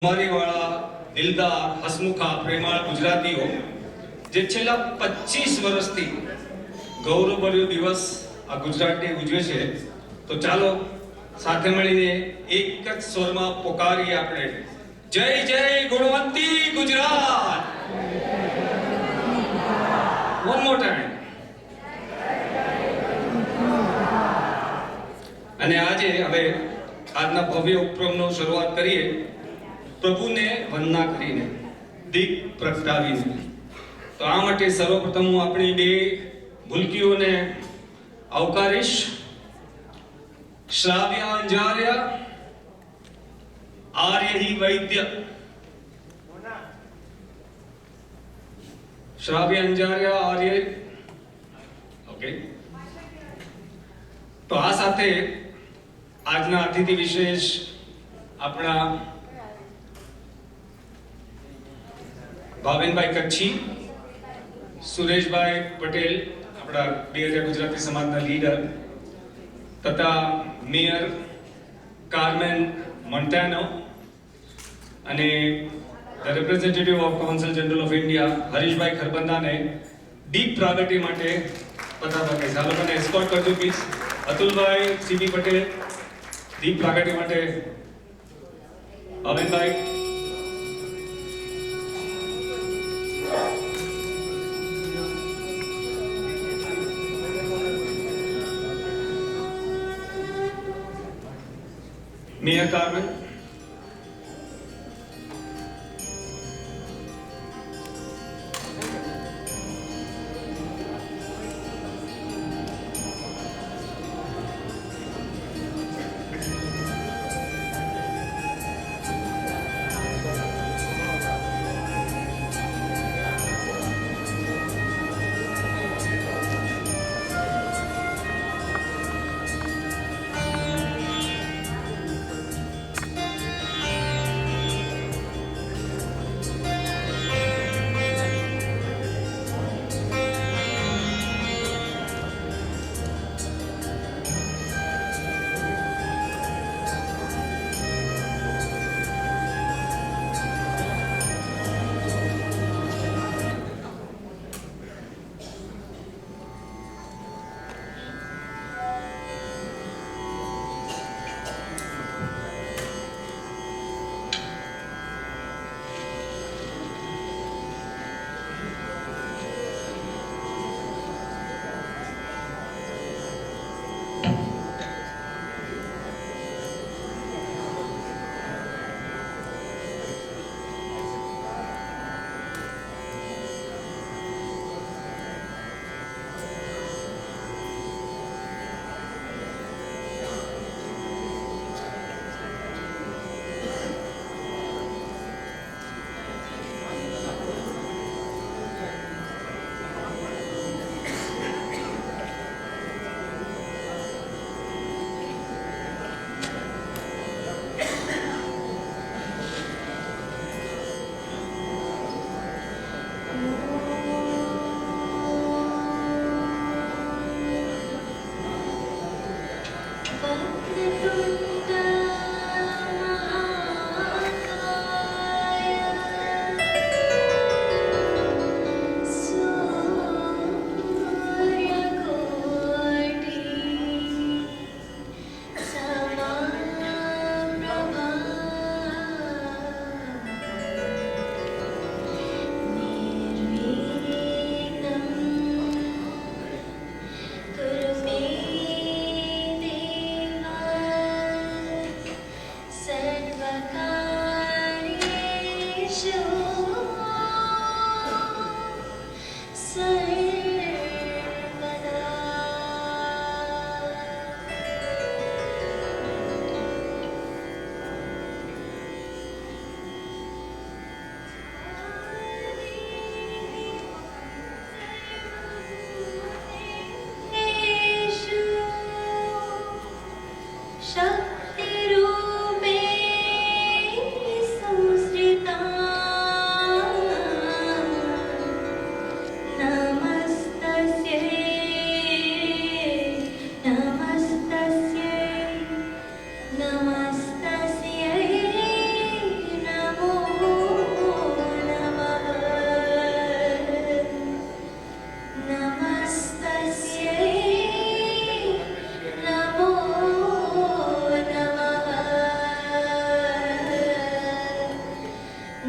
વાળા દિલદાર હસમુખા પ્રેમાળ ગુજરાતીઓ જે છેલ્લા 25 વર્ષથી ગૌરવભર્યો દિવસ આ ગુજરાતને ઉજવે છે, તો ચાલો સાથે મળીને એક જ સ્વરમાં પોકારીએ આપણે, જય જય ગુણવંતી ગુજરાત. One more time. અને આજે હવે આજના ભવ્ય ઉપક્રમનો શરૂઆત કરીએ પ્રભુને વંદના કરીને, દીપ પ્રગટાવીને. તો આ માટે સર્વપ્રથમ હું આપણી બે ભૂલકીઓને આવકારીશ. શ્રાવ્ય અંજાર્ય, આર્યહી વૈદ્ય. શ્રાવ્ય અંજાર્ય, આર્ય. ઓકે. તો આ સાથે આજના અતિથિ વિશેષ આપણા ભાવેનભાઈ કચ્છી, સુરેશભાઈ પટેલ, આપણા 2000 ગુજરાતી સમાજના લીડર, તથા mayor Carmen Montano and the representative of council general of India Harishbhai ખરબંદાને દીપ પ્રાગટ્ય માટે પધારવા કહીશ. આ લોકોને એસ્કોર્ટ કરજો પ્લીઝ. અતુલભાઈ સીબી પટેલ દીપ પ્રાગટ્ય માટે. ભાવેનભાઈ. Mayor Carmen.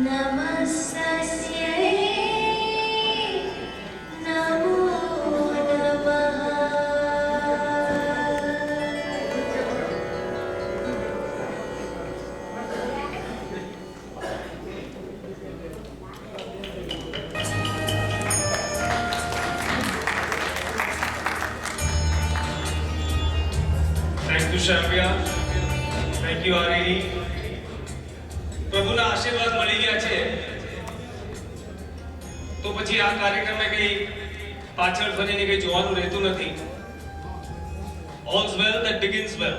નમસ્તસ્યૈ નમો નમઃ. Thank you Shavya, thank you Aari. પ્રભુના આશીર્વાદ મળી ગયા છે તો પછી આ કાર્યક્રમે કઈ પાછળ ફરીને કઈ જોવાનું રહેતું નથી. All's well that begins well.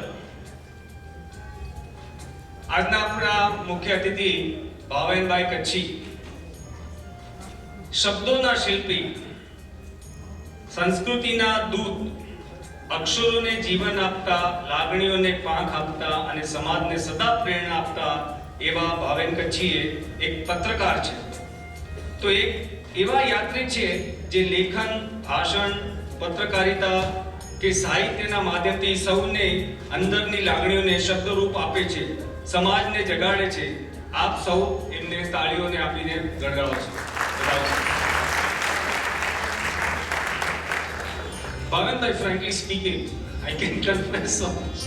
આજના આપણા મુખ્ય અતિથિ ભાવેનભાઈ કચ્છી શબ્દોના શિલ્પી, સંસ્કૃતિના દૂત, અક્ષરોને જીવન આપતા, લાગણીઓને પાંખ આપતા અને સમાજને સદા પ્રેરણા આપતા એવા ભાવેન કચ્છીએ એક પત્રકાર છે, તો એક એવા યાત્રી છે જે લેખન, ભાષણ, પત્રકારિતા કે સાહિત્યના માધ્યમથી સૌને અંદરની લાગણીઓને શબ્દરૂપ આપે છે, સમાજને જગાડે છે. આપ સૌ એમને તાળીઓને આપીને ગણગાવો છો. Bhavenbhai, frankly speaking, I can confess so much.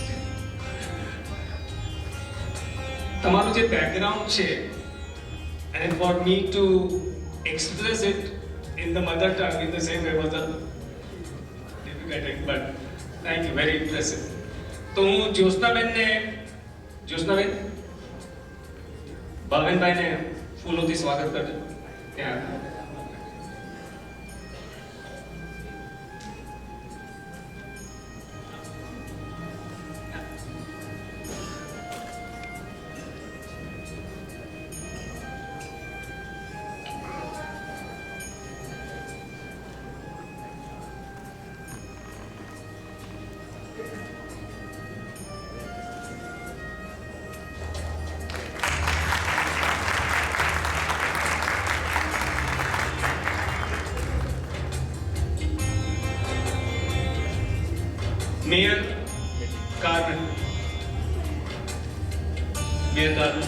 તમારું જે બેકગ્રાઉન્ડ છે, and for me to express it in the mother tongue in the same way was a difficult, but thank you, very impressive. તો હું જ્યોત્સનાબેન ભાવેનભાઈને ફૂલોથી સ્વાગત કરજો. ત્યાં Mayor Carmen. Mayor Carmen.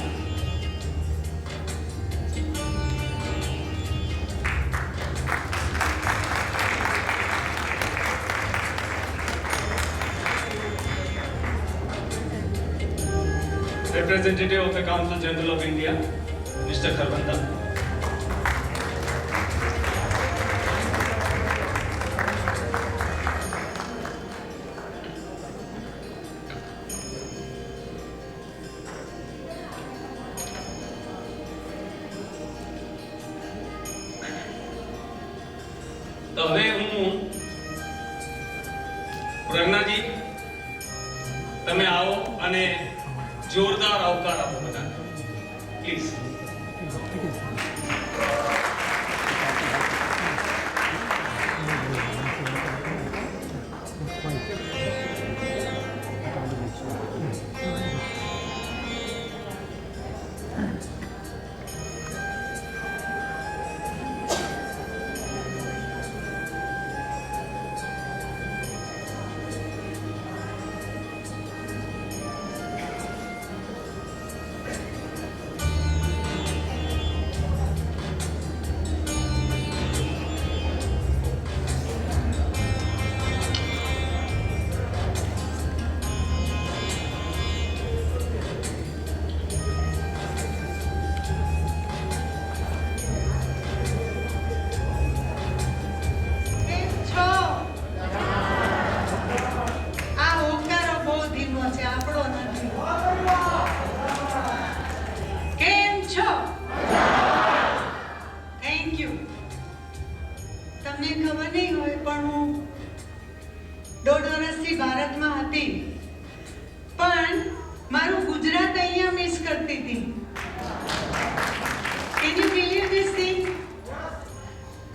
Representative of the Council General of India, Mr. Kharbanda. તો હવે હું પ્રજ્ઞાજી, તમે આવો અને જોરદાર આવકાર આપો બધા, પ્લીઝ. તમને ખબર નહીં હોય પણ હું 1.5 વર્ષથી ભારતમાં હતી, પણ મારું ગુજરાત અહીંયા મિસ કરતી હતી. Can you believe this thing?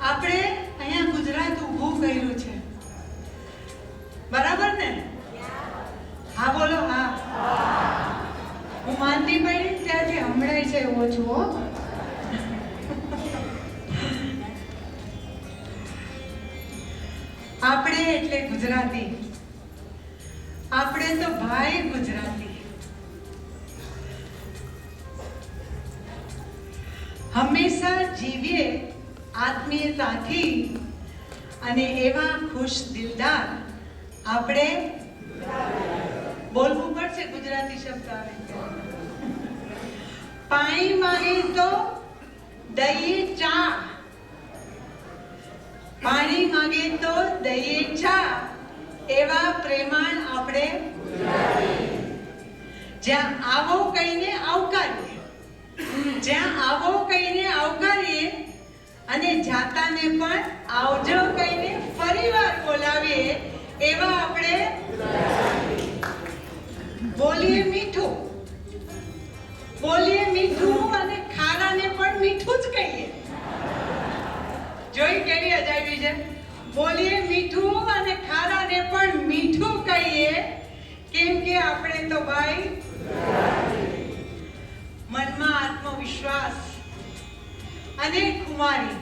આપણે અહીંયા ગુજરાત ઊભું કર્યું છે, બરાબર ને? હા બોલો. હા, હું માનતી પડી ત્યારથી હમણાં છે એવો છું. આપણે એટલે ગુજરાતી, આપણે તો ભાઈ ગુજરાતી. હંમેશા જીવીએ આત્મીયતાથી અને એવા ખુશ દિલદાર આપણે બોલવું પડશે ગુજરાતી શબ્દ આવે પાણી માંગે તો દઈએ ચા પાણી માંગે તો દઈએ ચા એવા પ્રેમાળ આપણે જ્યાં આવો કહીને આવકારીએ જ્યાં આવો કહીને આવકારીએ અને જાતાને પણ આવજો કહીને ફરીવાર બોલાવીએ એવા આપણે બોલીએ મીઠું અને ખારાને પણ મીઠું જ કહીએ જોઈ કેવી અજાયબી છે બોલીએ મીઠું અને ખારાને પણ મીઠું કહીએ કેમ કે આપણે તો ભાઈ મનમાં આત્મવિશ્વાસ અને કુમારી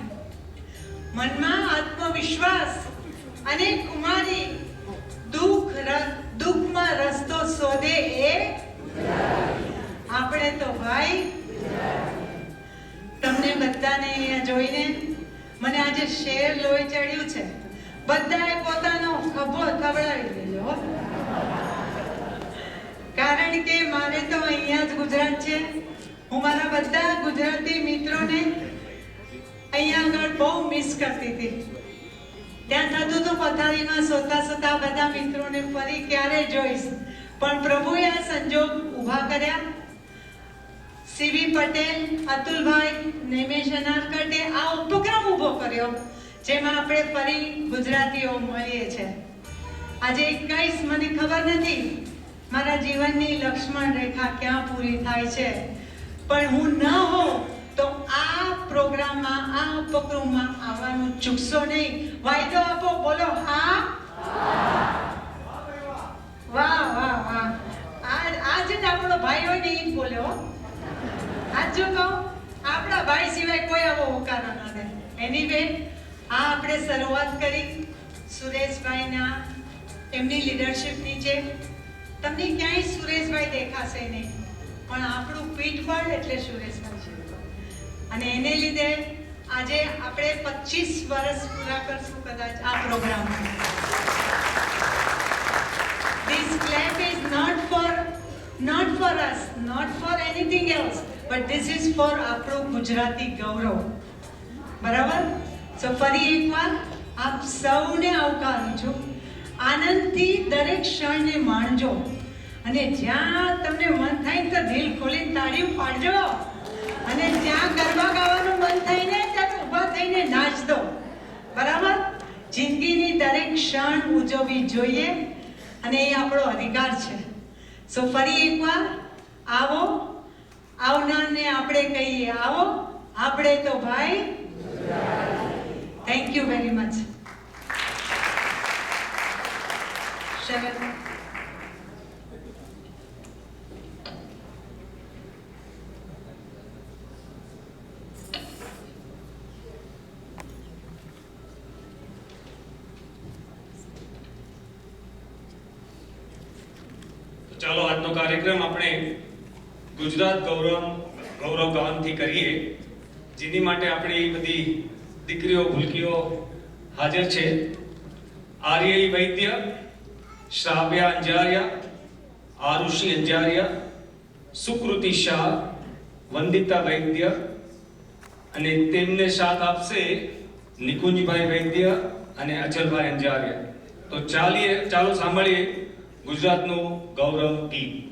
મનમાં આત્મવિશ્વાસ અને કુમારી દુઃખમાં રસ્તો શોધે એ આપણે તો ભાઈ તમને બધાને અહીંયા જોઈને મને આજે શેર લોહી ચડ્યું છે બધાએ પોતાનો ખભો થબડાવી દેજો કારણ કે મારે તો અહીંયા જ ગુજરાત છે હું મારા બધા ગુજરાતી મિત્રોને અહીંયા આગળ બહુ મિસ કરતી હતી ત્યાં થતું હતું પથારીમાં સોતા બધા મિત્રોને ફરી ક્યારે જોઈશ પણ પ્રભુએ આ સંજોગ ઊભા કર્યા સીવી પટેલ અતુલભાઈ નિમેશ અનારકટે આ ઉપક્રમ ઊભો કર્યો જેમાં આપણે ફરી ગુજરાતીઓ મળીએ છીએ આજે 21 મને ખબર નથી મારા જીવનની લક્ષ્મણ રેખા ક્યાં પૂરી થાય છે પણ હું ન હોઉં તો આ પ્રોગ્રામમાં આ ઉપક્રમમાં આવવાનું ચૂકશો નહીં વાયદો આપો બોલો હા વાહ વાહ વાહ આજે જ આપણો ભાઈ હોય ને એ જ બોલ્યો આજ જો કહું આપણા ભાઈ સિવાય કોઈ આવો હોકારો ન દે એનીવે આ આપણે શરૂઆત કરી સુરેશભાઈના એમની લીડરશિપ નીચે તમને ક્યાંય સુરેશભાઈ દેખાશે નહીં પણ આપણું પીઠબળ એટલે સુરેશભાઈ છે અને એને લીધે આજે આપણે 25 વર્ષ પૂરા કરશું કદાચ આ પ્રોગ્રામમાં This clap is not for us, not for anything else, but this is for આપણું ગુજરાતી ગૌરવ બરાબર સો ફરી એકવાર આપ સૌને આવકારું છું આનંદથી દરેક ક્ષણને માણજો અને જ્યાં તમને મન થાય તો દિલ ખોલીને તાળીઓ પાડજો અને જ્યાં ગરબા ગાવાનું મન થાય ને ત્યાં ઊભા થઈને નાચ દો બરાબર જિંદગીની દરેક ક્ષણ ઉજવવી જોઈએ અને એ આપણો અધિકાર છે સો ફરી એકવાર આવો આવનારને આપણે કહીએ આવો આપણે તો ભાઈ થેન્ક યુ વેરી મચ શરદ ચાલો આજનો કાર્યક્રમ આપણે ગુજરાત ગૌરવ ગાનથી કરીએ જેની માટે આપણી બધી દીકરીઓ ભૂલકીઓ હાજર છે આર્ય વૈદ્ય શ્રાવ્યા અંજારિયા આરુષિ અંજારિયા સુકૃતિ શાહ વંદિતા વૈદ્ય અને તેમને સાથ આપશે નિકુંજભાઈ વૈદ્ય અને અચલભાઈ અંજારિયા તો ચાલો સાંભળીએ ગુજરાતનું ગૌરવ ગીત